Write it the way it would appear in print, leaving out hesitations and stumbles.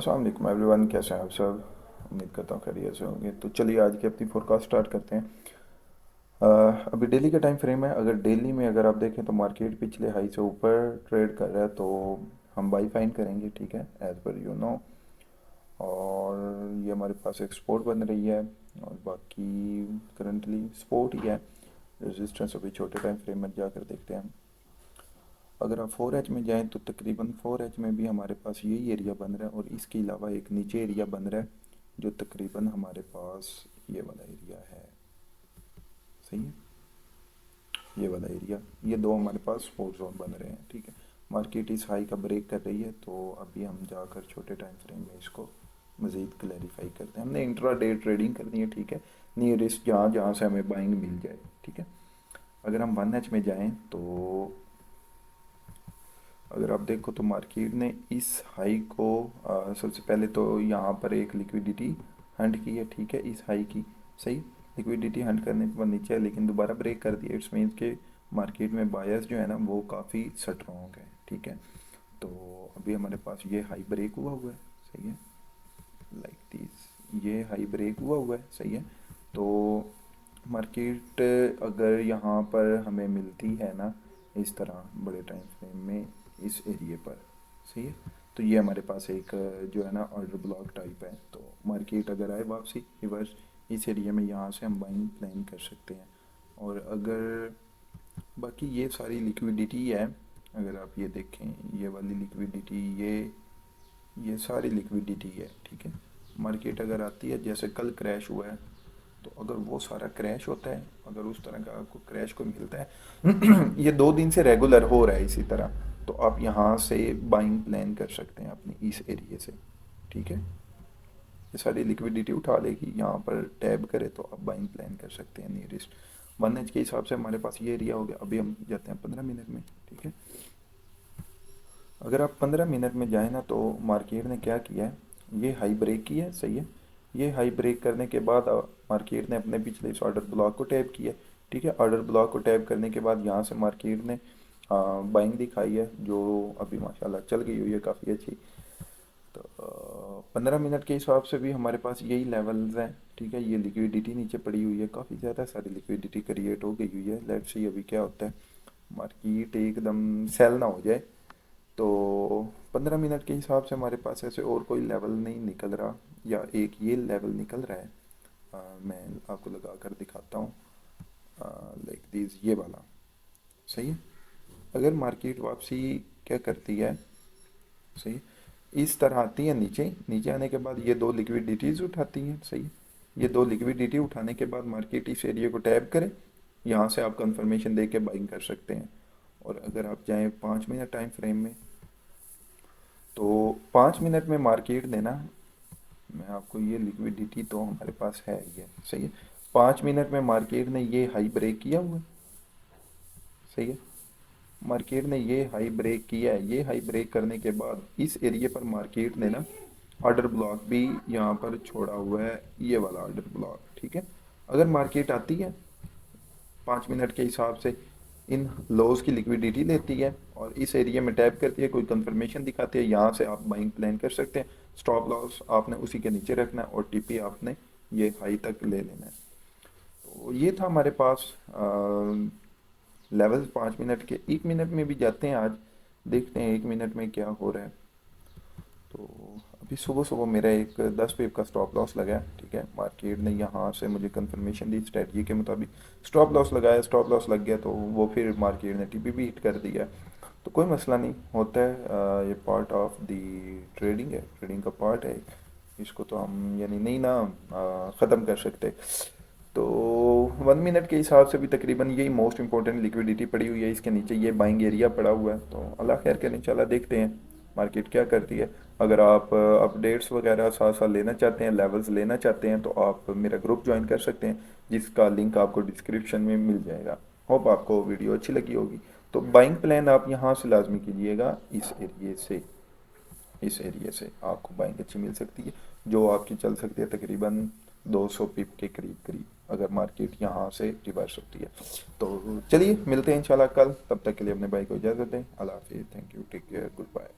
अस्सलाम वालेकुम एवरीवन, कैसे हैं आप सब। उम्मीद करता हूँ खैरियत से होंगे। तो चलिए आज की अपनी फोरकास्ट स्टार्ट करते हैं। अ, अभी डेली का टाइम फ्रेम है। अगर डेली में अगर आप देखें तो मार्केट पिछले हाई से ऊपर ट्रेड कर रहा है, तो हम बाई फाइन करेंगे, ठीक है, एज पर यू नो। और ये हमारे पास एक सपोर्ट बन रही है, और बाकी करंटली सपोर्ट ही है। रेजिस्टेंस अभी छोटे टाइम फ्रेम में जाकर देखते हैं। अगर आप 4H में जाएं तो तकरीबन 4H में भी हमारे पास यही एरिया बन रहा है, और इसके अलावा एक नीचे एरिया बन रहा है जो तकरीबन हमारे पास ये वाला एरिया है। सही है, ये वाला एरिया, ये दो हमारे पास सपोर्ट जोन बन रहे हैं, ठीक है। मार्केट इस हाई का ब्रेक कर रही है, तो अभी हम जाकर छोटे टाइम फ्रेम में इसको मज़ीद क्लैरिफाई करते हैं। हमने इंट्रा डे ट्रेडिंग करनी है, ठीक है। नियरेस्ट जहाँ जहाँ से हमें बाइंग मिल जाए, ठीक है। अगर हम 1H में जाएं तो अगर आप देखो तो मार्केट ने इस हाई को सबसे पहले तो यहाँ पर एक लिक्विडिटी हंट की है, ठीक है, इस हाई की। सही, लिक्विडिटी हंट करने के बाद नीचे है, लेकिन दोबारा ब्रेक कर दिया। इट्स मीन्स के मार्केट में बायर्स जो है ना वो काफ़ी स्ट्रॉन्ग है, ठीक है। तो अभी हमारे पास ये हाई ब्रेक हुआ है, सही है, लाइक दिस, ये हाई ब्रेक हुआ है, सही है। तो मार्केट अगर यहाँ पर हमें मिलती है ना इस तरह बड़े टाइम फ्रेम में इस एरिए पर, सही है, तो ये हमारे पास एक जो है ना ऑर्डर ब्लॉक टाइप है। तो मार्केट अगर आए वापसी रिवर्स इस एरिया में, यहाँ से हम बाइंग प्लान कर सकते हैं। और अगर बाकी ये सारी लिक्विडिटी है, अगर आप ये देखें ये वाली लिक्विडिटी, ये सारी लिक्विडिटी है, ठीक है। मार्केट अगर आती है, जैसे कल क्रैश हुआ है, तो अगर वो सारा क्रैश होता है, अगर उस तरह का आपको क्रैश को मिलता है ये 2 दिन से रेगुलर हो रहा है इसी तरह, तो आप यहाँ से बाइंग प्लान कर सकते हैं अपनी इस एरिए से, ठीक है। ये सारी लिक्विडिटी उठा लेगी, यहाँ पर टैब करे तो आप बाइंग प्लान कर सकते हैं नियरेस्ट 1H के हिसाब से। हमारे पास ये एरिया हो गया। अभी हम जाते हैं 15 मिनट में, ठीक है। अगर आप 15 मिनट में जाए ना तो मार्केट ने क्या किया है, ये हाई ब्रेक किया है, सही है। ये हाई ब्रेक करने के बाद मार्केट ने अपने पिछले इस ऑर्डर ब्लॉक को टैप किया है, ठीक है। ऑर्डर ब्लॉक को टैप करने के बाद यहाँ से मार्केट ने बाइंग दिखाई है, जो अभी माशाल्लाह चल गई हुई है काफ़ी अच्छी। तो 15 मिनट के हिसाब से भी हमारे पास यही लेवल्स हैं, ठीक है। ये लिक्विडिटी नीचे पड़ी हुई है, काफ़ी ज़्यादा सारी लिक्विडिटी क्रिएट हो गई हुई है। लेट्स सी अभी क्या होता है, मार्केट एकदम सेल ना हो जाए। तो 15 मिनट के हिसाब से हमारे पास ऐसे और कोई लेवल नहीं निकल रहा, या एक ये लेवल निकल रहा है। मैं आपको लगा कर दिखाता हूँ, लाइक दिस, ये वाला, सही है। अगर मार्केट वापसी क्या करती है, सही है, इस तरह आती है नीचे, नीचे आने के बाद ये दो लिक्विडिटीज़ उठाती हैं, सही है। ये दो लिक्विडिटी उठाने के बाद मार्केट इस एरिया को टैप करे, यहाँ से आप कंफर्मेशन दे के बाइंग कर सकते हैं। और अगर आप जाएँ 5 मिनट टाइम फ्रेम में, तो 5 मिनट में मार्केट ने ना, मैं आपको ये लिक्विडिटी तो हमारे पास है ये, सही है। 5 मिनट में मार्केट ने ये हाई ब्रेक किया हुआ है, सही है। मार्केट ने ये हाई ब्रेक किया है। ये हाई ब्रेक करने के बाद इस एरिया पर मार्केट ने ना ऑर्डर ब्लॉक भी यहाँ पर छोड़ा हुआ है, ये वाला ऑर्डर ब्लॉक, ठीक है। अगर मार्केट आती है 5 मिनट के हिसाब से इन लॉस की लिक्विडिटी लेती है और इस एरिया में टैप करती है, कोई कंफर्मेशन दिखाती है, यहाँ से आप बाइंग प्लान कर सकते हैं। स्टॉप लॉस आपने उसी के नीचे रखना है, और टीपी आपने ये हाई तक ले लेना है। तो ये था हमारे पास लेवल 5 मिनट के। 1 मिनट में भी जाते हैं आज, देखते हैं 1 मिनट में क्या हो रहा है। तो अभी सुबह सुबह मेरा एक 10 पिप का स्टॉप लॉस लगा है, ठीक है। मार्केट ने यहाँ से मुझे कंफर्मेशन दी स्ट्रेटजी के मुताबिक, स्टॉप लॉस लगाया, स्टॉप लॉस लग गया, तो वो फिर मार्केट ने टीपी भी हिट कर दिया। तो कोई मसला नहीं होता है, ये पार्ट ऑफ दी ट्रेडिंग है, ट्रेडिंग का पार्ट है। इसको तो हम यानी नहीं ना ख़त्म कर सकते। तो 1 मिनट के हिसाब से भी तकरीबन यही मोस्ट इंपॉर्टेंट लिक्विडिटी पड़ी हुई है। इसके नीचे ये बाइंग एरिया पड़ा हुआ है, तो अल्लाह खैर करे, इंशाल्लाह देखते हैं मार्केट क्या करती है। अगर आप अपडेट्स वगैरह साथ साथ लेना चाहते हैं, लेवल्स लेना चाहते हैं, तो आप मेरा ग्रुप ज्वाइन कर सकते हैं, जिसका लिंक आपको डिस्क्रिप्शन में मिल जाएगा। होप आपको वीडियो अच्छी लगी होगी। तो बाइंग प्लान आप यहाँ से लाजमी कीजिएगा, इस एरिए से, इस एरिया से आपको बाइंग अच्छी मिल सकती है, जो आपकी चल सकती है तकरीबन 200 पिप के करीब करीब, अगर मार्केट यहाँ से रिवर्स होती है। तो चलिए मिलते हैं इंशाल्लाह कल, तब तक के लिए अपने भाई को इजाज़त दें। अल्लाह हाफिज़, thank you, take care, good bye.